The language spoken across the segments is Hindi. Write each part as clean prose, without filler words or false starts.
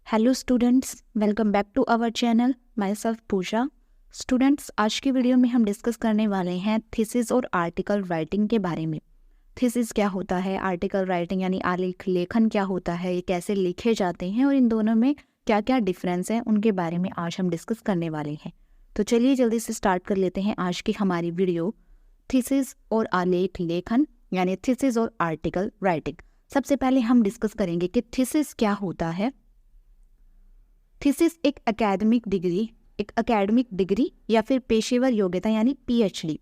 Hello students, welcome back to our channel. Myself Pooja. Students, आज की वीडियो में हम डिस्कस करने वाले हैं थीसिस और आर्टिकल राइटिंग के बारे में। थीसिस क्या होता है, आर्टिकल राइटिंग यानी आलेख लेखन क्या होता है, ये कैसे लिखे जाते हैं और इन दोनों में क्या क्या डिफरेंस है, उनके बारे में आज हम डिस्कस करने वाले हैं। तो चलिए जल्दी से स्टार्ट कर लेते हैं आज की हमारी वीडियो, थीसिस और आलेख लेखन यानी थीसिस और आर्टिकल राइटिंग। सबसे पहले हम डिस्कस करेंगे कि थीसिस क्या होता है। थीसिस एक एकेडमिक डिग्री या फिर पेशेवर योग्यता यानी पीएचडी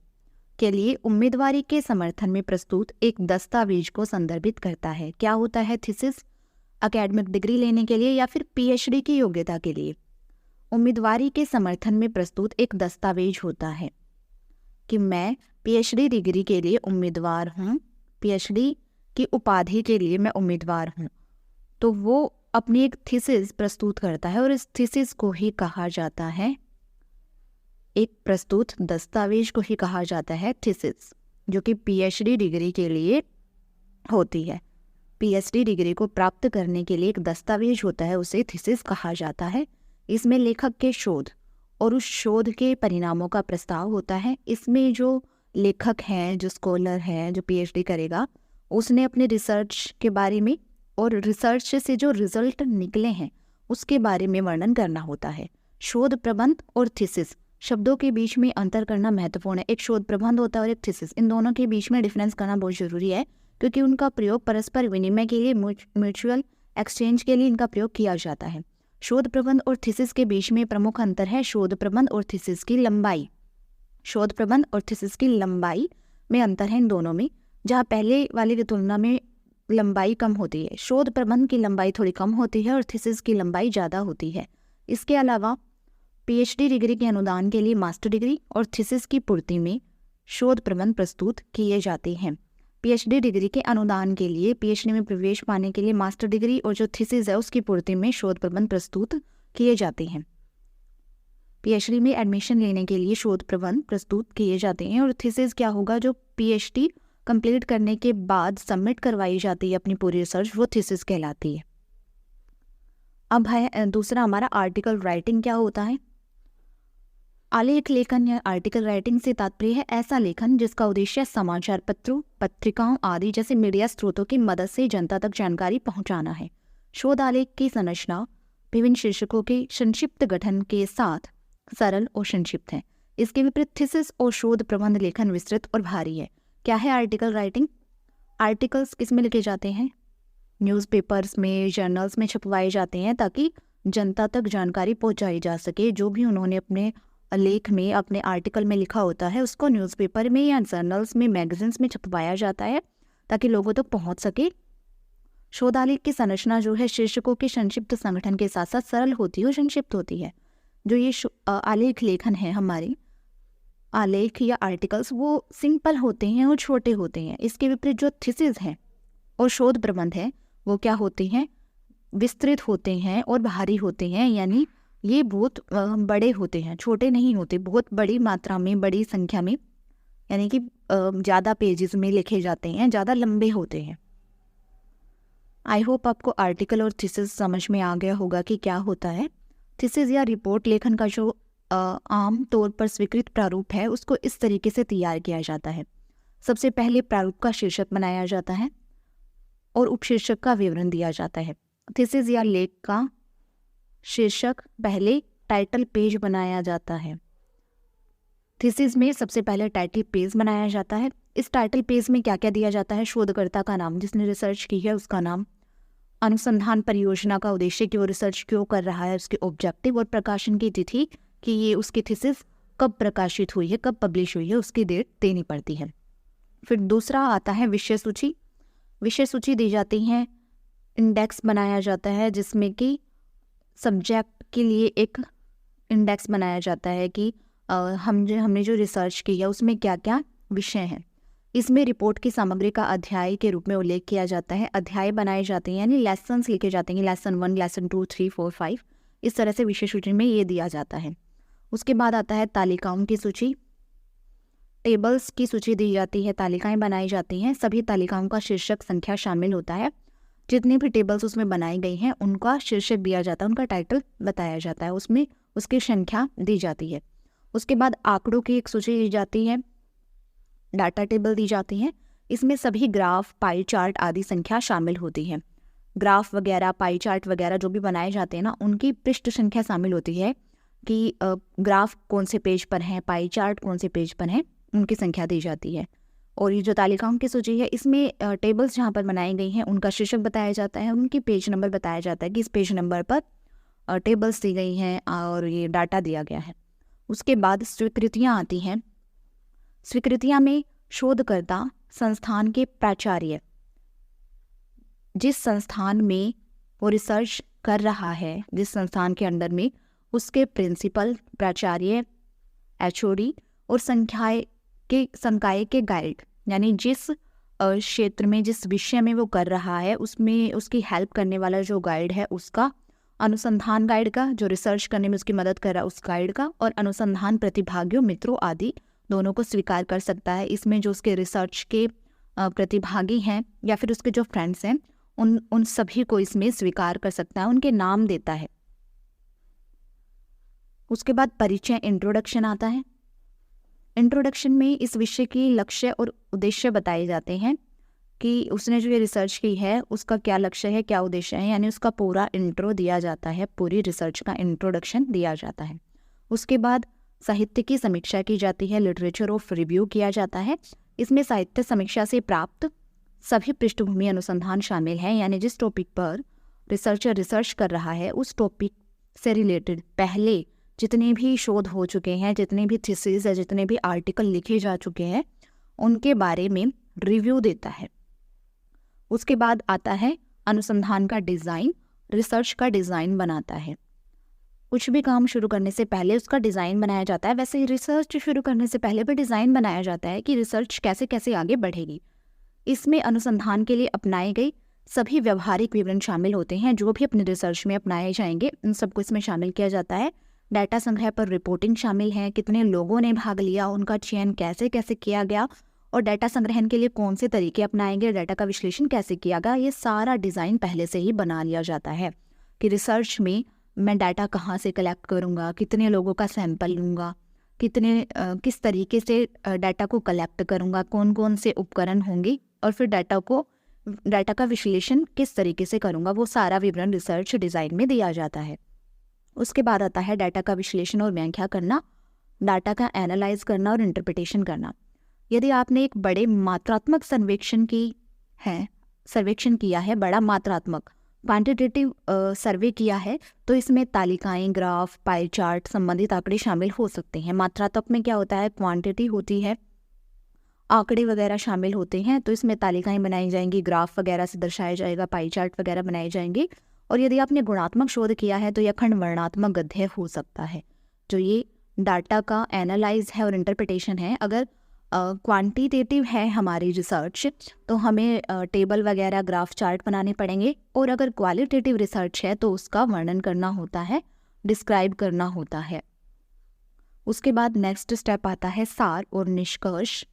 के लिए उम्मीदवारी के समर्थन में प्रस्तुत एक दस्तावेज को संदर्भित करता है। क्या होता है थीसिस? एकेडमिक डिग्री लेने के लिए या फिर पीएचडी की योग्यता के लिए उम्मीदवारी के समर्थन में प्रस्तुत एक दस्तावेज होता है कि मैं पीएचडी डिग्री के लिए उम्मीदवार हूँ, पीएचडी की उपाधि के लिए मैं उम्मीदवार हूँ। तो वो अपनी एक थीसिस प्रस्तुत करता है और इस थीसिस को ही कहा जाता है, एक प्रस्तुत दस्तावेज को ही कहा जाता है थीसिस, जो कि पीएचडी डिग्री के लिए होती है। पीएचडी डिग्री को प्राप्त करने के लिए एक दस्तावेज होता है, उसे थीसिस कहा जाता है। इसमें लेखक के शोध और उस शोध के परिणामों का प्रस्ताव होता है। इसमें जो लेखक हैं, जो स्कॉलर है, जो पीएचडी करेगा, उसने अपने रिसर्च के बारे में और रिसर्च से जो रिजल्ट निकले हैं उसके बारे में वर्णन करना होता है। शोध प्रबंध और थीसिस शब्दों के बीच में अंतर करना महत्वपूर्ण है। एक शोध प्रबंध होता है और एक थीसिस, इन दोनों के बीच में डिफरेंस करना बहुत जरूरी है, क्योंकि उनका प्रयोग परस्पर विनिमय के लिए, म्यूचुअल एक्सचेंज के लिए इनका प्रयोग किया जाता है। शोध प्रबंध और थीसिस के बीच में प्रमुख अंतर है शोध प्रबंध और थीसिस की लंबाई। शोध प्रबंध और थीसिस की लंबाई में अंतर है इन दोनों में, जहाँ पहले वाले की तुलना में लंबाई कम होती है। शोध प्रबंध की लंबाई थोड़ी कम होती है और थीसिस की लंबाई ज़्यादा होती है। इसके अलावा पीएचडी डिग्री के अनुदान के लिए मास्टर डिग्री और थीसिस की पूर्ति में शोध प्रबंध प्रस्तुत किए जाते हैं। पीएचडी डिग्री के अनुदान के लिए, पीएचडी में प्रवेश पाने के लिए मास्टर डिग्री और जो थीसिस है उसकी पूर्ति में शोध प्रबंध प्रस्तुत किए जाते हैं। पीएचडी में एडमिशन लेने के लिए शोध प्रबंध प्रस्तुत किए जाते हैं और थीसिस क्या होगा, जो पीएचडी कंप्लीट करने के बाद सबमिट करवाई जाती है अपनी पूरी रिसर्च, वो थीसिस कहलाती है। अब है दूसरा हमारा आर्टिकल राइटिंग क्या होता है। आलेख लेखन या आर्टिकल राइटिंग से तात्पर्य है ऐसा लेखन जिसका उद्देश्य समाचार पत्रों, पत्रिकाओं आदि जैसे मीडिया स्रोतों की मदद से जनता तक जानकारी पहुंचाना है। शोध आलेख की संरचना विभिन्न शीर्षकों के संक्षिप्त गठन के साथ सरल और संक्षिप्त है। इसके विपरीत थीसिस और शोध प्रबंध लेखन विस्तृत और भारी है। क्या है आर्टिकल राइटिंग? आर्टिकल्स किस में लिखे जाते हैं? न्यूज़पेपर्स में, जर्नल्स में छपवाए जाते हैं ताकि जनता तक जानकारी पहुंचाई जा सके। जो भी उन्होंने अपने लेख में, अपने आर्टिकल में लिखा होता है, उसको न्यूज़पेपर में या जर्नल्स में, मैगजीन्स में छपवाया जाता है ताकि लोगों तक पहुंच सके। शोधालेख की संरचना जो है शीर्षकों के संक्षिप्त संगठन के साथ साथ सरल होती है और संक्षिप्त होती है। जो ये आलेख लेखन है, हमारे आलेख या आर्टिकल्स, वो सिंपल होते हैं और छोटे होते हैं। इसके विपरीत जो थीसिस है और शोध प्रबंध है वो क्या होते हैं, विस्तृत होते हैं और भारी होते हैं। यानी ये बहुत बड़े होते हैं, छोटे नहीं होते, बहुत बड़ी मात्रा में, बड़ी संख्या में, यानी कि ज़्यादा पेजेस में लिखे जाते हैं, ज़्यादा लंबे होते हैं। आई होप आपको आर्टिकल और थीसिस समझ में आ गया होगा कि क्या होता है। थीसिस या रिपोर्ट लेखन का जो आम तौर पर स्वीकृत प्रारूप है उसको इस तरीके से तैयार किया जाता है। सबसे पहले प्रारूप का शीर्षक बनाया जाता है और उपशीर्षक का विवरण दिया जाता है। थीसिस या लेख का शीर्षक पहले टाइटल पेज बनाया जाता है। थीसिस में सबसे पहले टाइटल पेज बनाया जाता है। इस टाइटल पेज में क्या क्या दिया जाता है? शोधकर्ता का नाम, जिसने रिसर्च की है उसका नाम, अनुसंधान परियोजना का उद्देश्य कि वो रिसर्च क्यों कर रहा है, उसके ऑब्जेक्टिव और प्रकाशन की तिथि कि ये उसकी थीसिस कब प्रकाशित हुई है, कब पब्लिश हुई है, उसकी डेट देनी पड़ती है। फिर दूसरा आता है विषय सूची। विषय सूची दी जाती है। इंडेक्स बनाया जाता है जिसमें कि सब्जेक्ट के लिए एक इंडेक्स बनाया जाता है कि हमने जो रिसर्च की है उसमें क्या क्या विषय हैं। इसमें रिपोर्ट की सामग्री का अध्याय के रूप में उल्लेख किया जाता है। अध्याय बनाए जाते हैं यानी लेसन्स लिखे जाते हैं, लेसन 1, लेसन 2, 3, 4, 5, इस तरह से विषय सूची में ये दिया जाता है। उसके बाद आता है तालिकाओं की सूची। टेबल्स की सूची दी जाती है, तालिकाएं बनाई जाती हैं। सभी तालिकाओं का शीर्षक संख्या शामिल होता है। जितनी भी टेबल्स उसमें बनाई गई हैं उनका शीर्षक दिया जाता है, उनका टाइटल बताया जाता है, उसमें उसकी संख्या दी जाती है। उसके बाद आंकड़ों की एक सूची दी जाती है, डाटा टेबल दी जाती है। इसमें सभी ग्राफ, पाई चार्ट आदि संख्या शामिल होती है। ग्राफ वगैरह, पाई चार्ट वगैरह जो भी बनाए जाते हैं ना, उनकी पृष्ठ संख्या शामिल होती है कि ग्राफ कौन से पेज पर हैं, पाई चार्ट कौन से पेज पर हैं, उनकी संख्या दी जाती है। और ये जो तालिकाओं की सूची है, इसमें टेबल्स जहाँ पर बनाई गई हैं उनका शीर्षक बताया जाता है, उनकी पेज नंबर बताया जाता है कि इस पेज नंबर पर टेबल्स दी गई हैं और ये डाटा दिया गया है। उसके बाद स्वीकृतियाँ आती हैं। स्वीकृतियाँ में शोधकर्ता, संस्थान के प्राचार्य, जिस संस्थान में वो रिसर्च कर रहा है, जिस संस्थान के अंडर में, उसके प्रिंसिपल, प्राचार्य, एचओडी और संकाय के गाइड, यानी जिस क्षेत्र में, जिस विषय में वो कर रहा है उसमें उसकी हेल्प करने वाला जो गाइड है उसका, अनुसंधान गाइड का, जो रिसर्च करने में उसकी मदद कर रहा है उस गाइड का, और अनुसंधान प्रतिभागियों, मित्रों आदि दोनों को स्वीकार कर सकता है। इसमें जो उसके रिसर्च के प्रतिभागी हैं या फिर उसके जो फ्रेंड्स हैं उन सभी को इसमें स्वीकार कर सकता है, उनके नाम देता है। उसके बाद परिचय, इंट्रोडक्शन आता है। इंट्रोडक्शन में इस विषय की लक्ष्य और उद्देश्य बताए जाते हैं कि उसने जो ये रिसर्च की है उसका क्या लक्ष्य है, क्या उद्देश्य है, यानी उसका पूरा इंट्रो दिया जाता है, पूरी रिसर्च का इंट्रोडक्शन दिया जाता है। उसके बाद साहित्य की समीक्षा की जाती है, लिटरेचर ऑफ रिव्यू किया जाता है। इसमें साहित्य समीक्षा से प्राप्त सभी पृष्ठभूमि अनुसंधान शामिल हैं, यानी जिस टॉपिक पर रिसर्चर रिसर्च कर रहा है उस टॉपिक से रिलेटेड पहले जितने भी शोध हो चुके हैं, जितने भी थीसिस है, जितने भी आर्टिकल लिखे जा चुके हैं उनके बारे में रिव्यू देता है। उसके बाद आता है अनुसंधान का डिज़ाइन, रिसर्च का डिज़ाइन बनाता है। कुछ भी काम शुरू करने से पहले उसका डिज़ाइन बनाया जाता है। वैसे रिसर्च शुरू करने से पहले भी डिज़ाइन बनाया जाता है कि रिसर्च कैसे कैसे आगे बढ़ेगी। इसमें अनुसंधान के लिए अपनाए गए सभी व्यवहारिक विवरण शामिल होते हैं, जो भी अपने रिसर्च में अपनाए जाएंगे उन सबको इसमें शामिल किया जाता है। डाटा संग्रह पर रिपोर्टिंग शामिल है, कितने लोगों ने भाग लिया, उनका चयन कैसे कैसे किया गया और डाटा संग्रहण के लिए कौन से तरीके अपनाए गए, डाटा का विश्लेषण कैसे किया गया, ये सारा डिज़ाइन पहले से ही बना लिया जाता है कि रिसर्च में मैं डाटा कहाँ से कलेक्ट करूँगा, कितने लोगों का सैंपल लूँगा, किस तरीके से डाटा को कलेक्ट करूँगा, कौन कौन से उपकरण होंगे और फिर डाटा का विश्लेषण किस तरीके से करूँगा, वो सारा विवरण रिसर्च डिज़ाइन में दिया जाता है। उसके बाद आता है डाटा का विश्लेषण और व्याख्या करना, डाटा का एनालाइज करना और इंटरप्रिटेशन करना। यदि आपने एक बड़े मात्रात्मक सर्वेक्षण किया है, बड़ा मात्रात्मक क्वांटिटेटिव सर्वे किया है, तो इसमें तालिकाएं, ग्राफ, पाई चार्ट, संबंधित आंकड़े शामिल हो सकते हैं। मात्रात्मक में क्या होता है, क्वांटिटी होती है, आंकड़े वगैरह शामिल होते हैं, तो इसमें तालिकाएं बनाई जाएंगी, ग्राफ वगैरह से दर्शाया जाएगा, पाई चार्ट वगैरह बनाए जाएंगे। और यदि आपने गुणात्मक शोध किया है तो यह खंड वर्णात्मक गद्य हो सकता है। जो ये डाटा का एनालाइज है और इंटरप्रिटेशन है, अगर क्वांटिटेटिव है हमारी रिसर्च तो हमें टेबल वगैरह, ग्राफ, चार्ट बनाने पड़ेंगे, और अगर क्वालिटेटिव रिसर्च है तो उसका वर्णन करना होता है, डिस्क्राइब करना होता है। उसके बाद नेक्स्ट स्टेप आता है सार और निष्कर्ष,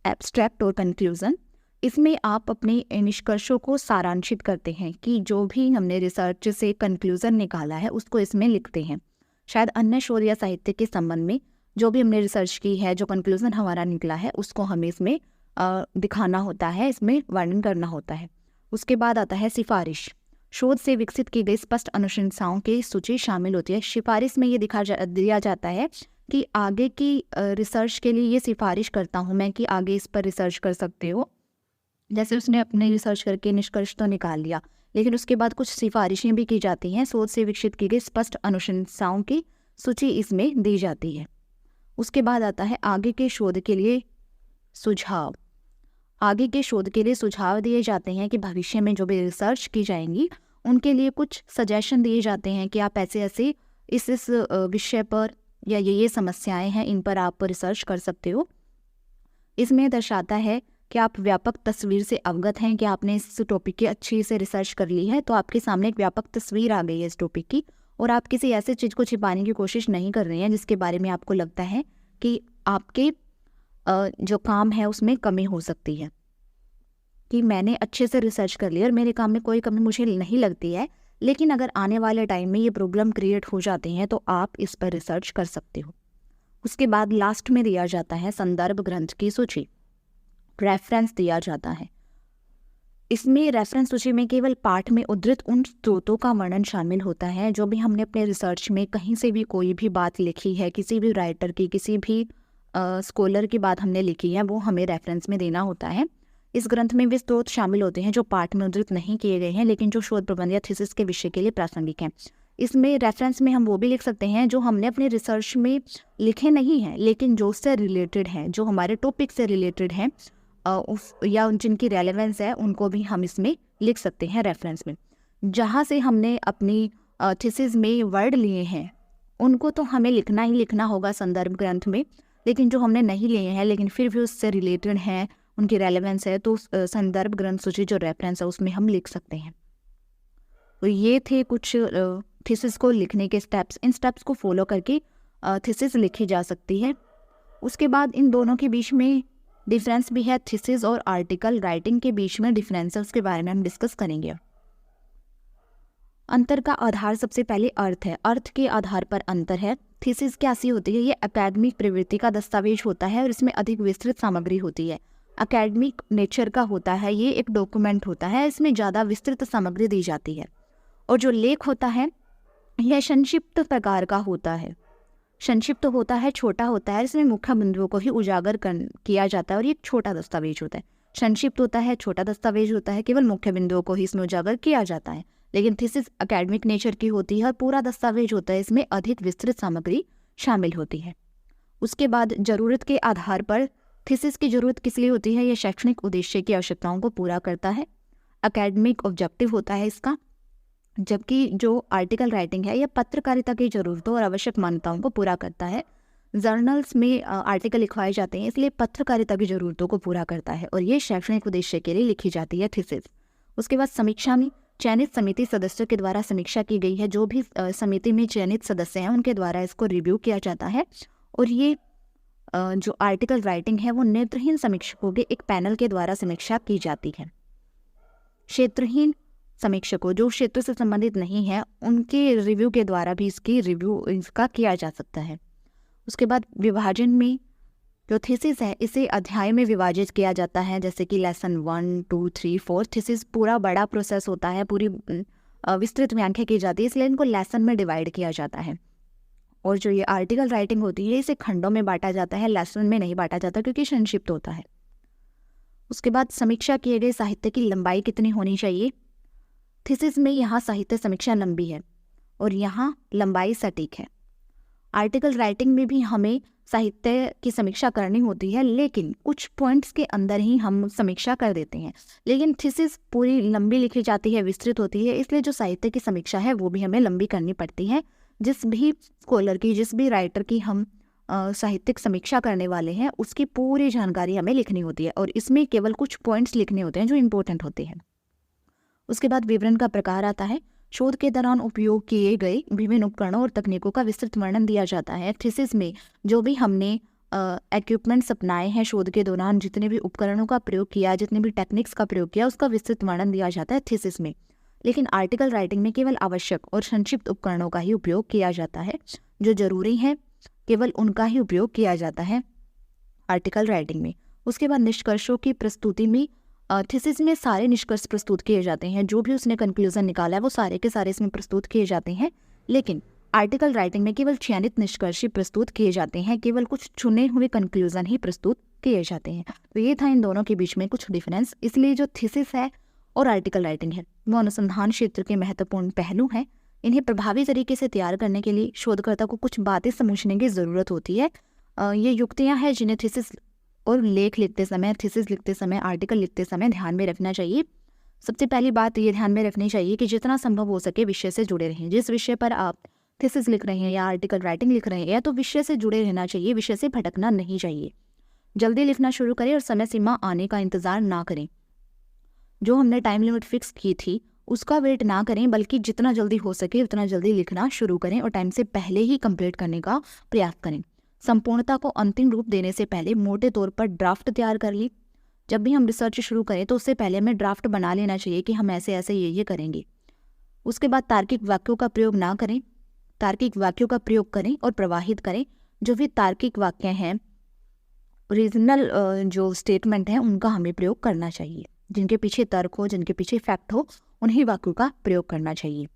एब्स्ट्रैक्ट और कंक्लूजन। इसमें आप अपने निष्कर्षों को सारांशित करते हैं कि जो भी हमने रिसर्च से कंक्लूजन निकाला है उसको इसमें लिखते हैं। शायद अन्य शोध या साहित्य के संबंध में जो भी हमने रिसर्च की है, जो कंक्लूजन हमारा निकला है, उसको हमें इसमें दिखाना होता है, इसमें वर्णन करना होता है। उसके बाद आता है सिफारिश। शोध से विकसित की गई स्पष्ट अनुशंसाओं की सूची शामिल होती है। सिफारिश में ये दिया जाता है कि आगे की रिसर्च के लिए ये सिफारिश करता हूँ मैं कि आगे इस पर रिसर्च कर सकते हो। जैसे उसने अपने रिसर्च करके निष्कर्ष तो निकाल लिया, लेकिन उसके बाद कुछ सिफारिशें भी की जाती हैं। शोध से विकसित की गई स्पष्ट अनुशंसाओं की सूची इसमें दी जाती है। उसके बाद आता है आगे के शोध के लिए सुझाव। आगे के शोध के लिए सुझाव दिए जाते हैं कि भविष्य में जो भी रिसर्च की जाएंगी उनके लिए कुछ सजेशन दिए जाते हैं कि आप ऐसे ऐसे इस विषय पर या ये समस्याएं हैं, इन पर आप रिसर्च कर सकते हो। इसमें दर्शाता है कि आप व्यापक तस्वीर से अवगत हैं, कि आपने इस टॉपिक की अच्छी से रिसर्च कर ली है, तो आपके सामने एक व्यापक तस्वीर आ गई है इस टॉपिक की, और आप किसी ऐसे चीज़ को छिपाने की कोशिश नहीं कर रहे हैं जिसके बारे में आपको लगता है कि आपके जो काम है उसमें कमी हो सकती है। कि मैंने अच्छे से रिसर्च कर लिया और मेरे काम में कोई कमी मुझे नहीं लगती है, लेकिन अगर आने वाले टाइम में ये प्रॉब्लम क्रिएट हो जाते हैं तो आप इस पर रिसर्च कर सकते हो। उसके बाद लास्ट में दिया जाता है संदर्भ ग्रंथ की सूची, रेफरेंस दिया जाता है। इसमें रेफरेंस सूची में केवल पाठ में उद्धृत उन स्रोतों का वर्णन शामिल होता है जो भी हमने अपने रिसर्च में कहीं से भी कोई भी बात लिखी है, किसी भी राइटर की, किसी भी स्कॉलर की बात हमने लिखी है, वो हमें रेफरेंस में देना होता है। इस ग्रंथ में वे स्रोत शामिल होते हैं जो पाठ में उद्धृत नहीं किए गए हैं लेकिन जो शोध प्रबंध या थीसिस के विषय के लिए प्रासंगिक हैं। इसमें रेफरेंस में हम वो भी लिख सकते हैं जो हमने अपने रिसर्च में लिखे नहीं हैं लेकिन जो उससे रिलेटेड हैं, जो हमारे टॉपिक से रिलेटेड हैं, या जिनकी रेलेवेंस है, उनको भी हम इसमें लिख सकते हैं रेफरेंस में। जहाँ से हमने अपनी थीसिस में वर्ड लिए हैं उनको तो हमें लिखना ही लिखना होगा संदर्भ ग्रंथ में, लेकिन जो हमने नहीं लिए हैं लेकिन फिर भी उससे रिलेटेड हैं, उनकी रेलेवेंस है, तो संदर्भ ग्रंथ सूची जो रेफरेंस है उसमें हम लिख सकते हैं। तो ये थे कुछ थीसिस को लिखने के स्टेप्स। इन स्टेप्स को फॉलो करके थीसिस लिखी जा सकती है। उसके बाद इन दोनों के बीच में डिफरेंस भी है, थीसिस और आर्टिकल राइटिंग के बीच में डिफरेंस है, उसके बारे में हम डिस्कस करेंगे। अंतर का आधार सबसे पहले अर्थ है, अर्थ के आधार पर अंतर है। थीसिस कैसी होती है? ये एकेडमिक प्रवृत्ति का दस्तावेज होता है और इसमें अधिक विस्तृत सामग्री होती है। एकेडमिक नेचर का होता है, ये एक डॉक्यूमेंट होता है, इसमें ज़्यादा विस्तृत सामग्री दी जाती है। और जो लेख होता है यह संक्षिप्त प्रकार का होता है, संक्षिप्त होता है, छोटा होता है, इसमें मुख्य बिंदुओं को ही उजागर किया जाता है और ये एक छोटा दस्तावेज होता है। संक्षिप्त होता है, छोटा दस्तावेज होता है, केवल मुख्य बिंदुओं को ही इसमें उजागर किया जाता है। लेकिन थीसिस एकेडमिक नेचर की होती है और पूरा दस्तावेज होता है, इसमें अधिक विस्तृत सामग्री शामिल होती है। उसके बाद जरूरत के आधार पर थीसिस की जरूरत किस लिए होती है? यह शैक्षणिक उद्देश्य की आवश्यकताओं को पूरा करता है, एकेडमिक ऑब्जेक्टिव होता है इसका। जबकि जो आर्टिकल राइटिंग है यह पत्रकारिता की जरूरतों और आवश्यक मान्यताओं को पूरा करता है। जर्नल्स में आर्टिकल लिखवाए जाते हैं, इसलिए पत्रकारिता की जरूरतों को पूरा करता है और ये शैक्षणिक उद्देश्य के लिए लिखी जाती है थीसिस। उसके बाद समीक्षा में चयनित समिति सदस्यों के द्वारा समीक्षा की गई है, जो भी समिति में चयनित सदस्य हैं उनके द्वारा इसको रिव्यू किया जाता है। और ये जो आर्टिकल राइटिंग है वो नेत्रहीन समीक्षकों के एक पैनल के द्वारा समीक्षा की जाती है। क्षेत्रहीन समीक्षकों जो क्षेत्र से संबंधित नहीं है उनके रिव्यू के द्वारा भी इसका किया जा सकता है। उसके बाद विभाजन में जो थीसिस है इसे अध्याय में विभाजित किया जाता है, जैसे कि लेसन 1, 2, 3, 4। थीसिस पूरा बड़ा प्रोसेस होता है, पूरी विस्तृत व्याख्या की जाती है, इसलिए इनको लेसन में डिवाइड किया जाता है। और जो ये आर्टिकल राइटिंग होती है इसे खंडों में बांटा जाता है, लेसन में नहीं बांटा जाता क्योंकि संक्षिप्त होता है। उसके बाद समीक्षा किए गए साहित्य की लंबाई कितनी होनी चाहिए? थीसिस में यहाँ साहित्य समीक्षा लंबी है और यहाँ लंबाई सटीक है। आर्टिकल राइटिंग में भी हमें साहित्य की समीक्षा करनी होती है, लेकिन कुछ पॉइंट्स के अंदर ही हम समीक्षा कर देते हैं। लेकिन थीसिस पूरी लंबी लिखी जाती है, विस्तृत होती है, इसलिए जो साहित्य की समीक्षा है वो भी हमें लंबी करनी पड़ती है। जिस भी स्कॉलर की, जिस भी राइटर की हम साहित्यिक समीक्षा करने वाले हैं उसकी पूरी जानकारी हमें लिखनी होती है और इसमें केवल कुछ पॉइंट्स लिखने होते हैं जो इम्पोर्टेंट होते हैं। उसके बाद विवरण का प्रकार आता है। शोध के दौरान उपयोग किए गए विभिन्न उपकरणों और तकनीकों का विस्तृत वर्णन दिया जाता है। थीसिस में जो भी हमने इक्विपमेंट्स अपनाए हैं शोध के दौरान, जितने भी उपकरणों का प्रयोग किया, जितने भी टेक्निक्स का प्रयोग किया, उसका विस्तृत वर्णन दिया जाता है थीसिस में। लेकिन आर्टिकल राइटिंग में केवल आवश्यक और संक्षिप्त उपकरणों का ही उपयोग किया जाता है, जो जरूरी है केवल उनका ही उपयोग किया जाता है आर्टिकल राइटिंग में। उसके बाद निष्कर्षों की प्रस्तुति में थीसिस में सारे निष्कर्ष प्रस्तुत किए जाते हैं, जो भी उसने कंक्लूजन निकाला है वो सारे के सारे इसमें प्रस्तुत किए जाते हैं। लेकिन आर्टिकल राइटिंग में केवल चयनित निष्कर्ष ही प्रस्तुत किए जाते हैं, केवल कुछ चुने हुए कंक्लूजन ही प्रस्तुत किए जाते हैं। तो ये था इन दोनों के बीच में कुछ डिफरेंस। इसलिए जो थीसिस है और आर्टिकल राइटिंग है वो अनुसंधान क्षेत्र के महत्वपूर्ण पहलू हैं। इन्हें प्रभावी तरीके से तैयार करने के लिए शोधकर्ता को कुछ बातें समझने की ज़रूरत होती है। ये युक्तियाँ हैं जिन्हें थीसिस और लेख लिखते समय, थीसिस लिखते समय, आर्टिकल लिखते समय ध्यान में रखना चाहिए। सबसे पहली बात ये ध्यान में रखनी चाहिए कि जितना संभव हो सके विषय से जुड़े रहें। जिस विषय पर आप थीसिस लिख रहे हैं या आर्टिकल राइटिंग लिख रहे हैं तो विषय से जुड़े रहना चाहिए, विषय से भटकना नहीं चाहिए। जल्दी लिखना शुरू करें और समय सीमा आने का इंतज़ार ना करें। जो हमने टाइम लिमिट फिक्स की थी उसका वेट ना करें, बल्कि जितना जल्दी हो सके उतना जल्दी लिखना शुरू करें और टाइम से पहले ही कंप्लीट करने का प्रयास करें। संपूर्णता को अंतिम रूप देने से पहले मोटे तौर पर ड्राफ्ट तैयार कर ली। जब भी हम रिसर्च शुरू करें तो उससे पहले हमें ड्राफ्ट बना लेना चाहिए कि हम ऐसे ऐसे ये करेंगे। उसके बाद तार्किक वाक्यों का प्रयोग ना करें, तार्किक वाक्यों का प्रयोग करें और प्रवाहित करें। जो भी तार्किक वाक्य हैं, रीजनल जो स्टेटमेंट हैं, उनका हमें प्रयोग करना चाहिए। जिनके पीछे तर्क हो, जिनके पीछे फैक्ट हो, उन्हीं वाक्यों का प्रयोग करना चाहिए।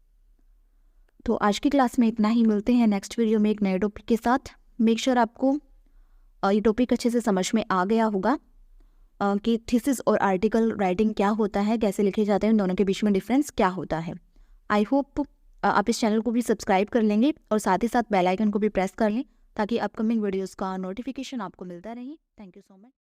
तो आज की क्लास में इतना ही। मिलते हैं नेक्स्ट वीडियो में एक नए टॉपिक के साथ। मेक श्योर आपको ये टॉपिक अच्छे से समझ में आ गया होगा कि थीसिस और आर्टिकल राइटिंग क्या होता है, कैसे लिखे जाते हैं, इन दोनों के बीच में डिफरेंस क्या होता है। आई होप आप इस चैनल को भी सब्सक्राइब कर लेंगे और साथ ही साथ बेल आइकन को भी प्रेस कर लें ताकि अपकमिंग वीडियोस का नोटिफिकेशन आपको मिलता रहे। Thank you so much.